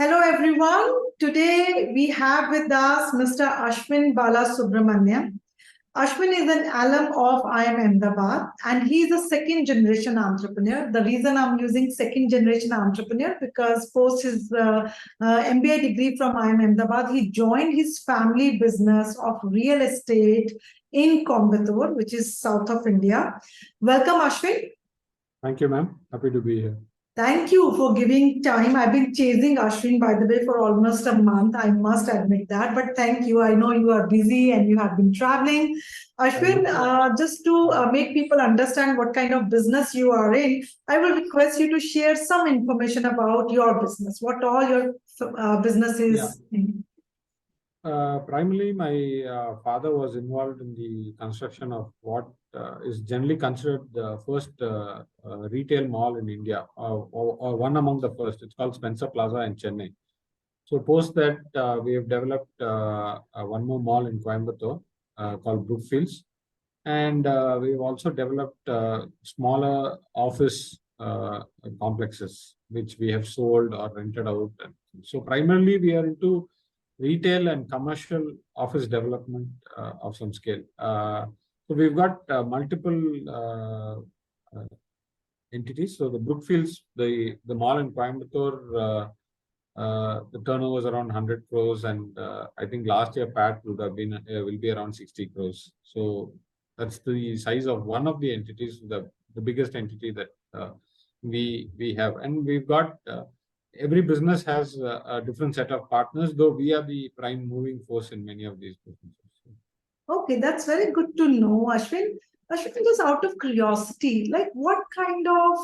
Hello, everyone. Today we have with us Mr. Ashwin Balasubramaniam. Ashwin is an alum of IIM Ahmedabad and he is a second generation entrepreneur. The reason I'm using second generation entrepreneur because post his MBA degree from IIM Ahmedabad, he joined his family business of real estate in Coimbatore, which is south of India. Welcome, Ashwin. Thank you, ma'am. Happy to be here. Thank you for giving time. I've been chasing Ashwin, by the way, for almost a month. I must admit that. But thank you. I know you are busy and you have been traveling. Ashwin, just to make people understand what kind of business you are in, I will request you to share some information about your business, what all your business is in. Primarily, my father was involved in the construction of what is generally considered the first retail mall in India, or one among the first. It's called Spencer Plaza in Chennai. So post that, we have developed one more mall in Coimbatore called Brookefields. And we've also developed smaller office complexes, which we have sold or rented out. So primarily, we are into retail and commercial office development of some scale. So we've got multiple entities. So the Brookfields, the mall in Coimbatore, the turnover is around 100 crores, and I think last year PAT would have been will be around 60 crores. So that's the size of one of the entities, the biggest entity that we have, and we've got. Every business has a different set of partners, though we are the prime moving force in many of these businesses. Okay, that's very good to know, Ashwin. Ashwin, just out of curiosity, like what kind of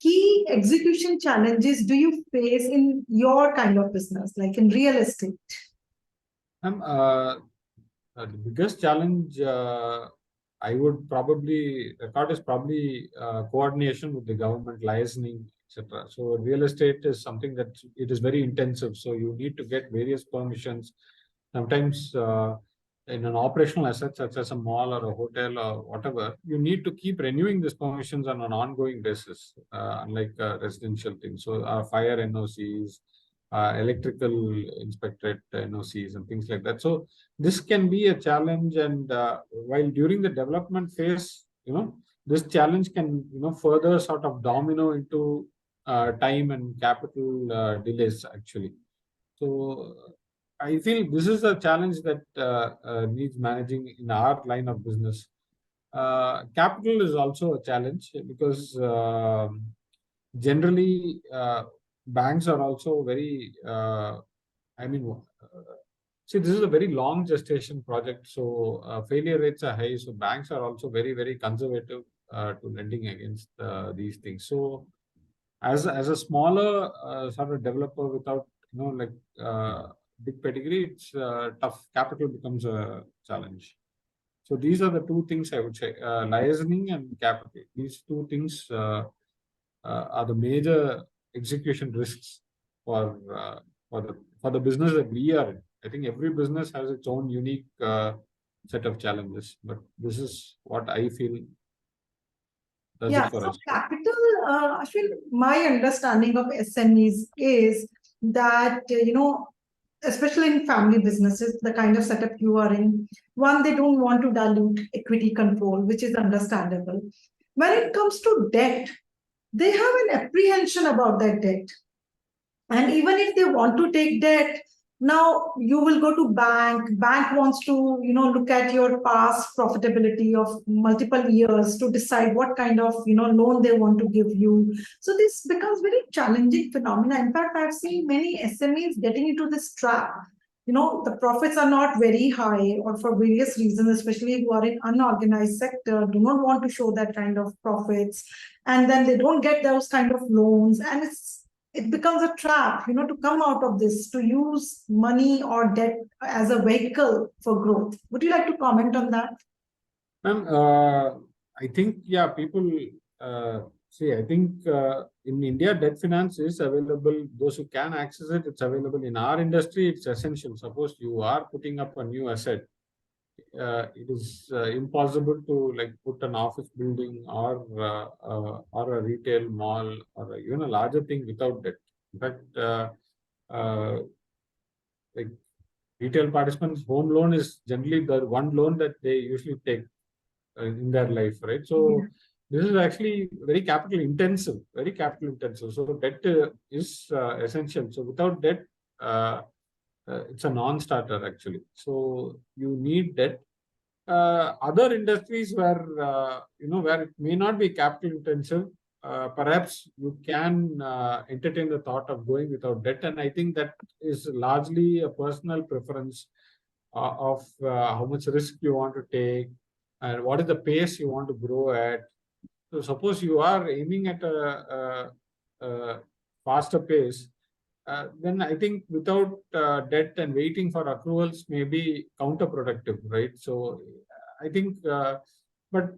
key execution challenges do you face in your kind of business, like in real estate? The biggest challenge I would probably record is probably coordination with the government, licensing, etc. So real estate is something that it is very intensive. So you need to get various permissions. Sometimes in an operational asset such as a mall or a hotel or whatever, you need to keep renewing these permissions on an ongoing basis, unlike residential things. So fire NOCs, electrical inspectorate NOCs and things like that. So this can be a challenge, and while during the development phase, this challenge can further sort of domino into time and capital delays actually. So I feel this is a challenge that needs managing in our line of business. Capital is also a challenge because generally banks are also very, see, this is a very long gestation project. So failure rates are high. So banks are also very, very conservative to lending against these things. So as a smaller sort of developer without, big pedigree, it's tough. Capital becomes a challenge. So these are the two things I would say, licensing and capital. These two things are the major execution risks for the business that we are in. I think every business has its own unique set of challenges, but this is what I feel does it for so us. Capital, Ashwin, my understanding of SMEs is that, especially in family businesses, the kind of setup you are in, one, they don't want to dilute equity control, which is understandable. When it comes to debt, they have an apprehension about that debt. And even if they want to take debt, now you will go to bank wants to look at your past profitability of multiple years to decide what kind of loan they want to give you. So this becomes very challenging phenomena. In fact, I've seen many SMEs getting into this trap. The profits are not very high, or for various reasons, especially who are in unorganized sector, do not want to show that kind of profits, and then they don't get those kind of loans, and it becomes a trap, to come out of this, to use money or debt as a vehicle for growth. Would you like to comment on that? Ma'am, I think, people see, I think in India, debt finance is available. Those who can access it, it's available. In our industry, it's essential. Suppose you are putting up a new asset, it is impossible to put an office building or a retail mall or even a larger thing without debt. In fact, like retail participants, home loan is generally the one loan that they usually take in their life, right? So this is actually very capital intensive, very capital intensive. So debt is essential. So without debt, it's a non-starter actually. So you need debt. Other industries where where it may not be capital intensive, perhaps you can entertain the thought of going without debt, and I think that is largely a personal preference of how much risk you want to take and what is the pace you want to grow at. So suppose you are aiming at a faster pace, then I think without debt and waiting for accruals may be counterproductive, right? So I think, but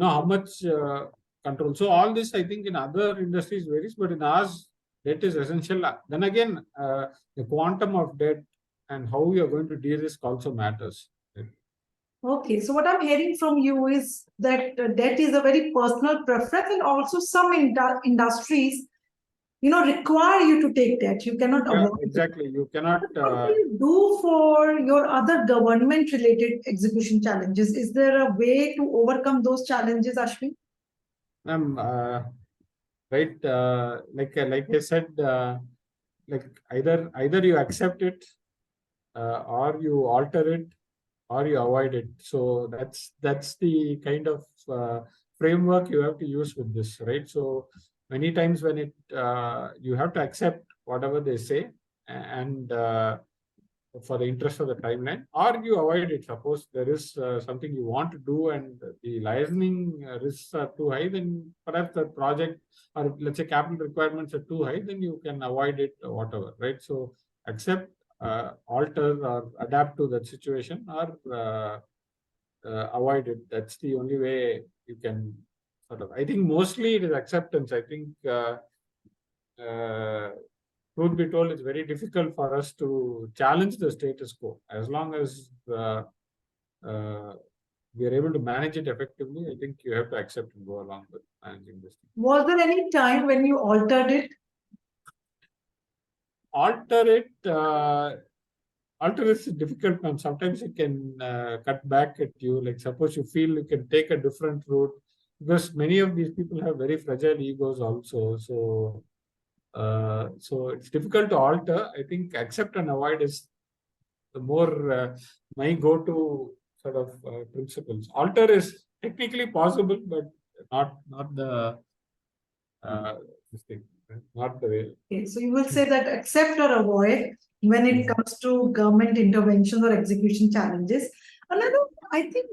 how much control. So all this, I think, in other industries varies, but in ours, debt is essential. Then again, the quantum of debt and how you are going to de-risk also matters. Right? Okay, so what I'm hearing from you is that debt is a very personal preference, and also some industries, require you to take debt. You cannot Yeah, avoid it. exactly. You cannot. What do you do for your other government-related execution challenges? Is there a way to overcome those challenges, Ashwin? Right, like I said, like either you accept it, or you alter it, or you avoid it. So that's the kind of framework you have to use with this, right? So many times when you have to accept whatever they say, and for the interest of the timeline, or you avoid it. Suppose there is something you want to do and the licensing risks are too high, then perhaps the project, or let's say capital requirements are too high, then you can avoid it or whatever, right? So accept, alter or adapt to that situation, or avoid it. That's the only way you can sort of. I think mostly it is acceptance. I think truth be told, it's very difficult for us to challenge the status quo. As long as we are able to manage it effectively, I think you have to accept and go along with managing this thing. Was there any time when you altered it? Alter it. Alter is difficult, man. Sometimes it can cut back at you. Like suppose you feel you can take a different route, because many of these people have very fragile egos also. So it's difficult to alter. I think accept and avoid is the more my go-to sort of principles. Alter is technically possible, but not the this thing, not the way. Okay, so you will say that accept or avoid when it comes to government interventions or execution challenges. Another, I think,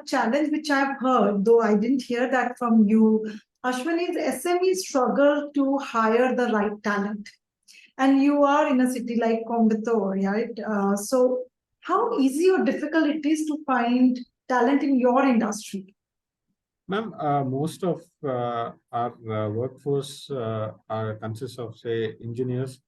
challenge which I've heard, though I didn't hear that from you, Ashwin, is SMEs struggle to hire the right talent. And you are in a city like Coimbatore, right? So how easy or difficult it is to find talent in your industry? Ma'am, most of our workforce consists of, say, engineers,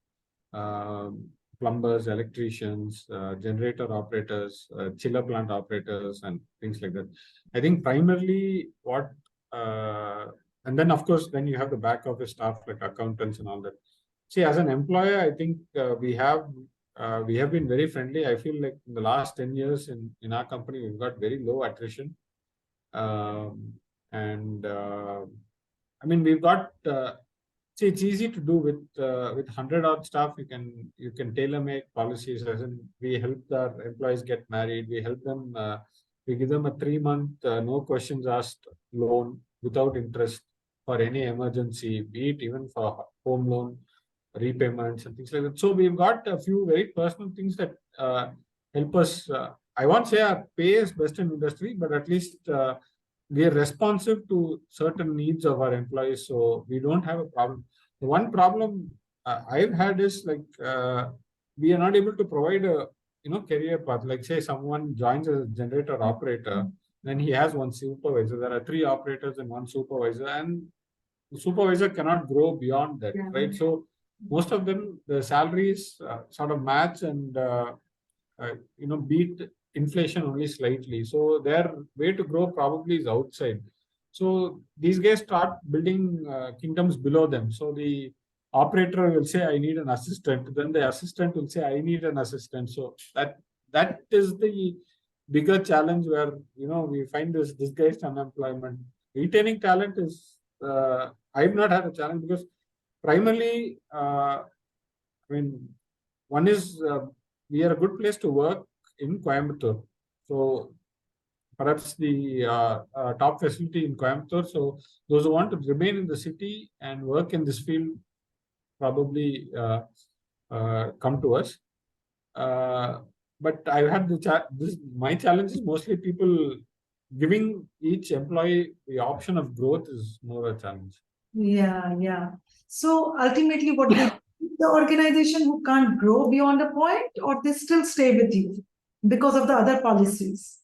plumbers, electricians, generator operators, chiller plant operators, and things like that. I think primarily and then of course, then you have the back office staff like accountants and all that. See, as an employer, I think we have been very friendly. I feel like in the last 10 years in our company, we've got very low attrition. And I mean, we've got see, it's easy to do with 100 odd staff. You can tailor make policies. As in, we help our employees get married. We help them. We give them a 3-month no questions asked loan without interest for any emergency, be it even for home loan repayments and things like that. So we've got a few very personal things that help us. I won't say our pay is best in industry, but at least we are responsive to certain needs of our employees, so we don't have a problem. The one problem I've had is like we are not able to provide a career path. Like say someone joins as a generator operator, then he has one supervisor. There are 3 operators and 1 supervisor, and the supervisor cannot grow beyond that, right? So most of them, the salaries sort of match and beat inflation only slightly. So their way to grow probably is outside. So these guys start building kingdoms below them. So the operator will say, I need an assistant. Then the assistant will say, I need an assistant. So that is the bigger challenge where, we find this disguised unemployment. Retaining talent is, I've not had a challenge because primarily, one is, we are a good place to work in Coimbatore. So perhaps the top facility in Coimbatore. So those who want to remain in the city and work in this field probably come to us. But I've had my challenge is mostly people giving each employee the option of growth is more a challenge. Yeah. So ultimately, what they the organization who can't grow beyond a point, or they still stay with you because of the other policies?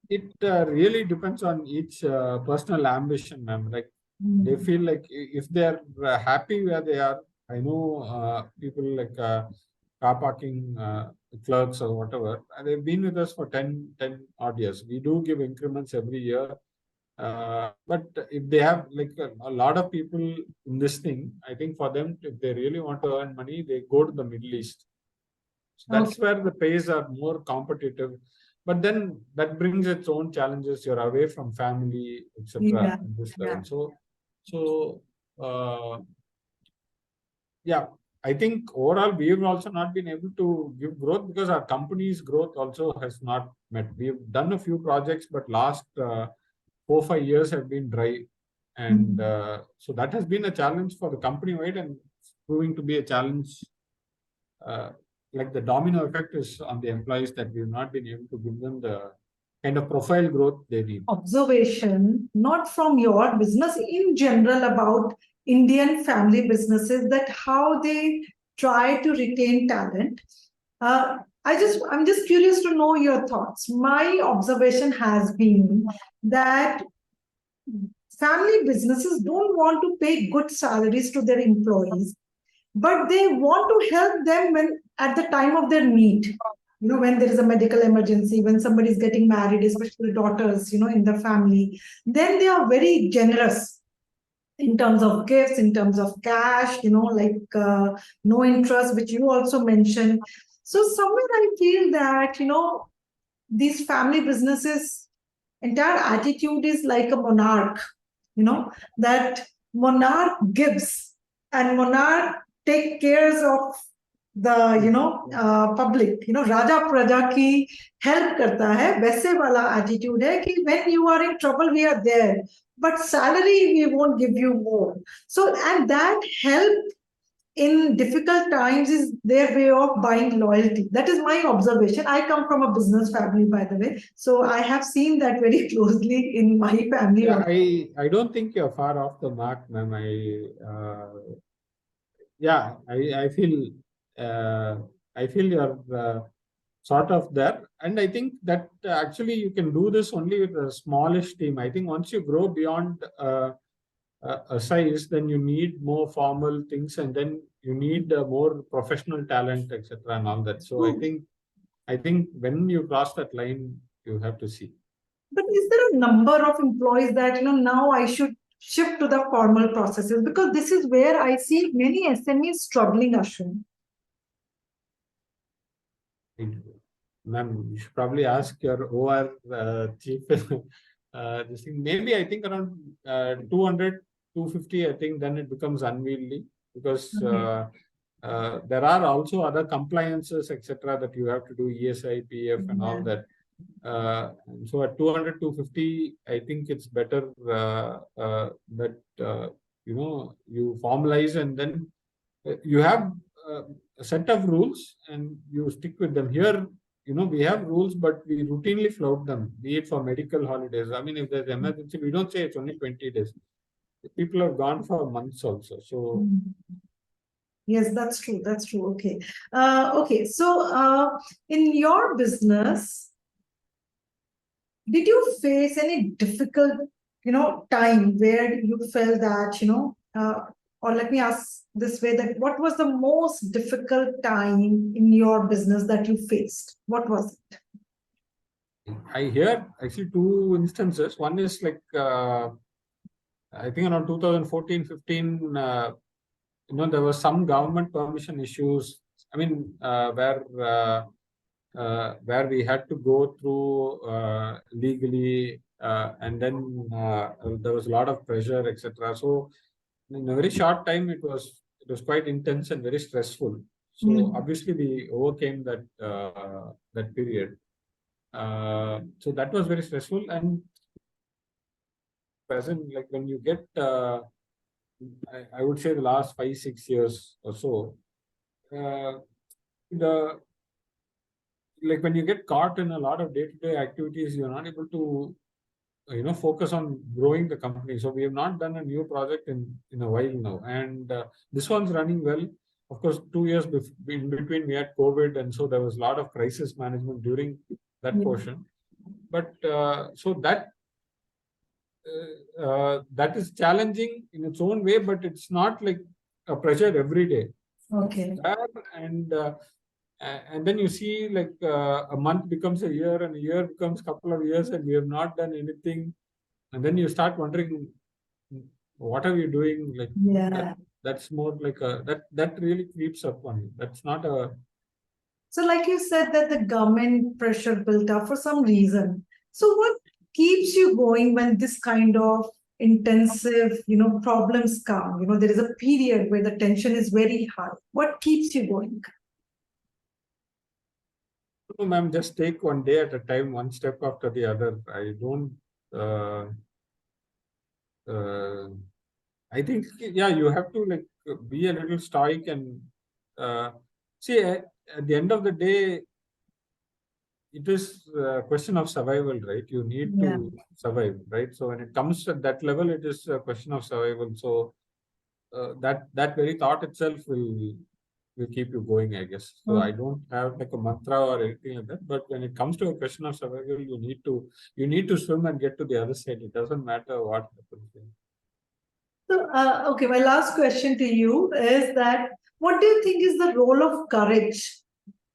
It really depends on each personal ambition, ma'am. Like they feel like if they're happy where they are. I know people like car parking clerks or whatever, and they've been with us for 10 odd years. We do give increments every year. But if they have like a lot of people in this thing, I think for them, if they really want to earn money, they go to the Middle East. So that's where the pays are more competitive. But then that brings its own challenges. You're away from family, etc. This level. So yeah, I think overall we've also not been able to give growth because our company's growth also has not met. We've done a few projects, but last 4-5 years have been dry. And so that has been a challenge for the company wide and proving to be a challenge. Like the domino effect is on the employees that we've not been able to give them the kind of profile growth they need. Observation, not from your business, in general about Indian family businesses, that how they try to retain talent. I'm just curious to know your thoughts. My observation has been that family businesses don't want to pay good salaries to their employees, but they want to help them when at the time of their need. When there is a medical emergency, when somebody is getting married, especially daughters, in the family, then they are very generous in terms of gifts, in terms of cash, like no interest, which you also mentioned. So somewhere I feel that, these family businesses, entire attitude is like a monarch, that monarch gives and monarch take cares of the public. Raja praja ki help karta hai, वैसे वाला attitude है कि when you are in trouble we are there, but salary we won't give you more. So and that help in difficult times is their way of buying loyalty. That is my observation. I come from a business family, by the way, so I have seen that very closely in my family. Yeah, I don't think you're far off the mark, ma'am. I feel you're sort of there, and I think that actually you can do this only with a smallish team. I think once you grow beyond a size, then you need more formal things, and then you need more professional talent, etc., and all that. So I think when you cross that line, you have to see. But is there a number of employees that now I should shift to the formal processes? Because this is where I see many SMEs struggling, Ashwin. Ma'am, you should probably ask your OR chief. This thing, maybe I think around 200, 250, I think then it becomes unwieldy because there are also other compliances, etc., that you have to do, ESI, PF, and all that. So at 200, 250, I think it's better that you formalize and then you have a set of rules and you stick with them. Here, we have rules, but we routinely flout them, be it for medical holidays. I mean, if there's emergency, we don't say it's only 20 days. People have gone for months also. So yes, that's true. That's true. Okay. Okay. So in your business, did you face any difficult, time where you felt that, or let me ask this way, that what was the most difficult time in your business that you faced? What was it? I hear actually two instances. One is like, I think around 2014, 15, there was some government permission issues. I mean, where we had to go through legally, and then there was a lot of pressure, etc. So in a very short time, it was quite intense and very stressful. So obviously, we overcame that period. So that was very stressful, and present, like when you get, I would say the last 5-6 years or so, the like when you get caught in a lot of day-to-day activities, you're not able to focus on growing the company. So we have not done a new project in a while now, and this one's running well. Of course, 2 years in between we had COVID, and so there was a lot of crisis management during that portion. But so that is challenging in its own way, but it's not like a pressure every day. Okay. And then you see, like a month becomes a year, and a year becomes a couple of years, and we have not done anything. And then you start wondering, what are we doing? Like that's more like that really creeps up on you. That's not a. So, like you said, that the government pressure built up for some reason. So, what keeps you going when this kind of intensive, problems come? There is a period where the tension is very high. What keeps you going? No, ma'am, just take one day at a time, one step after the other. I don't. I think, yeah, you have to like be a little stoic and see. At the end of the day, it is a question of survival, right? You need to survive, right? So when it comes at that level, it is a question of survival. So that very thought itself will keep you going, I guess. So I don't have like a mantra or anything like that. But when it comes to a question of survival, you need to swim and get to the other side. It doesn't matter what happens. So, okay, my last question to you is that what do you think is the role of courage,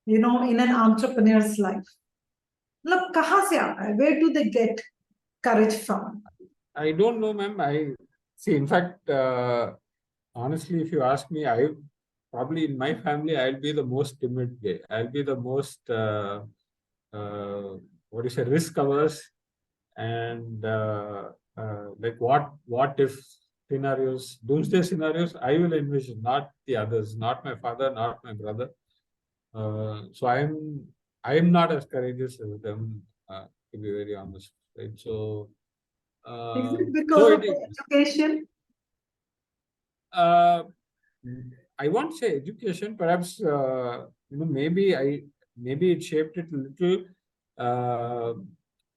in an entrepreneur's life? मतलब कहाँ से आता है? Where do they get courage from? I don't know, ma'am. I see. In fact, honestly, if you ask me, I probably in my family, I'll be the most timid guy. I'll be the most what do you say, risk averse, and like what if scenarios, doomsday scenarios, I will envision, not the others, not my father, not my brother. So I'm not as courageous as them, to be very honest, right? So. Is it because of the education? I won't say education. Perhaps maybe it shaped it a little.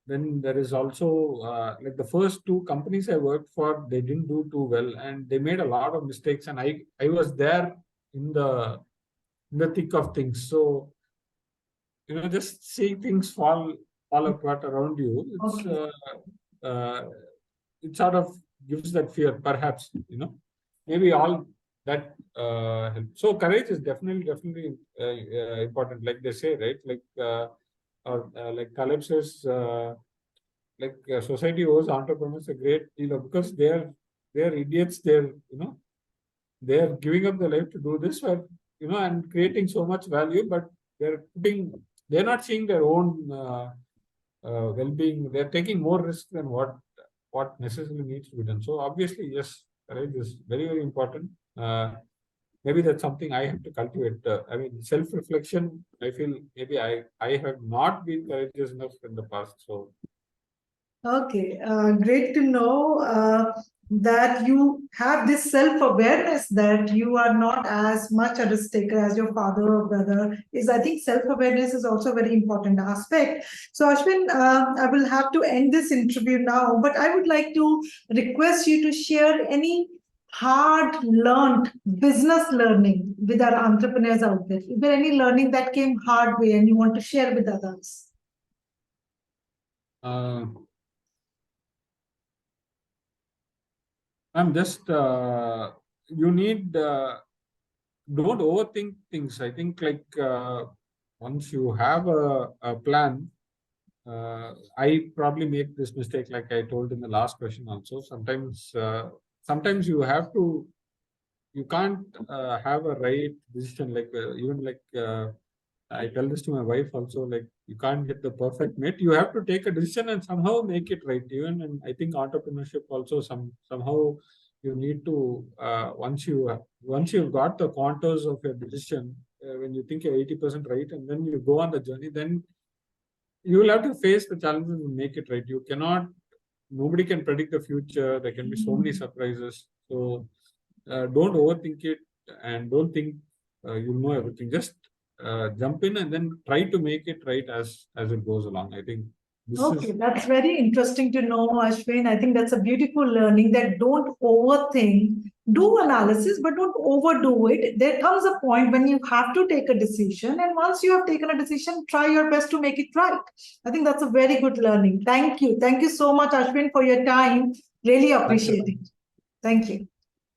Then there is also like the first two companies I worked for, they didn't do too well, and they made a lot of mistakes, and I was there in the thick of things. So just seeing things fall apart around you, it sort of gives that fear, perhaps, maybe all that helps. So courage is definitely important, like they say, right? Like or like Taleb says, like society owes entrepreneurs a great deal because they're idiots. They're giving up their life to do this, or and creating so much value, but they're not seeing their own well-being. They're taking more risk than what necessarily needs to be done. So obviously, yes, courage is very, very important. Maybe that's something I have to cultivate. I mean, self-reflection. I feel maybe I have not been courageous enough in the past. So. Okay, great to know that you have this self-awareness that you are not as much a risk taker as your father or brother is. I think self-awareness is also a very important aspect. So Ashwin, I will have to end this interview now, but I would like to request you to share any hard learned business learning with our entrepreneurs out there. Is there any learning that came hard way and you want to share with others? I'm just you need don't overthink things. I think like once you have a plan, I probably make this mistake, like I told in the last question also. Sometimes you have to you can't have a right decision. Like even like I tell this to my wife also. Like you can't get the perfect mate. You have to take a decision and somehow make it right. Even and I think entrepreneurship also somehow you need to once you've got the contours of your decision, when you think you're 80% right, and then you go on the journey, then you will have to face the challenges and make it right. You cannot. Nobody can predict the future. There can be so many surprises. So don't overthink it and don't think you'll know everything. Just jump in and then try to make it right as it goes along. I think this Okay, is that's very interesting to know, Ashwin. I think that's a beautiful learning that don't overthink, do analysis, but don't overdo it. There comes a point when you have to take a decision, and once you have taken a decision, try your best to make it right. I think that's a very good learning. Thank you. Thank you so much, Ashwin, for your time. Really appreciate it. Thank you.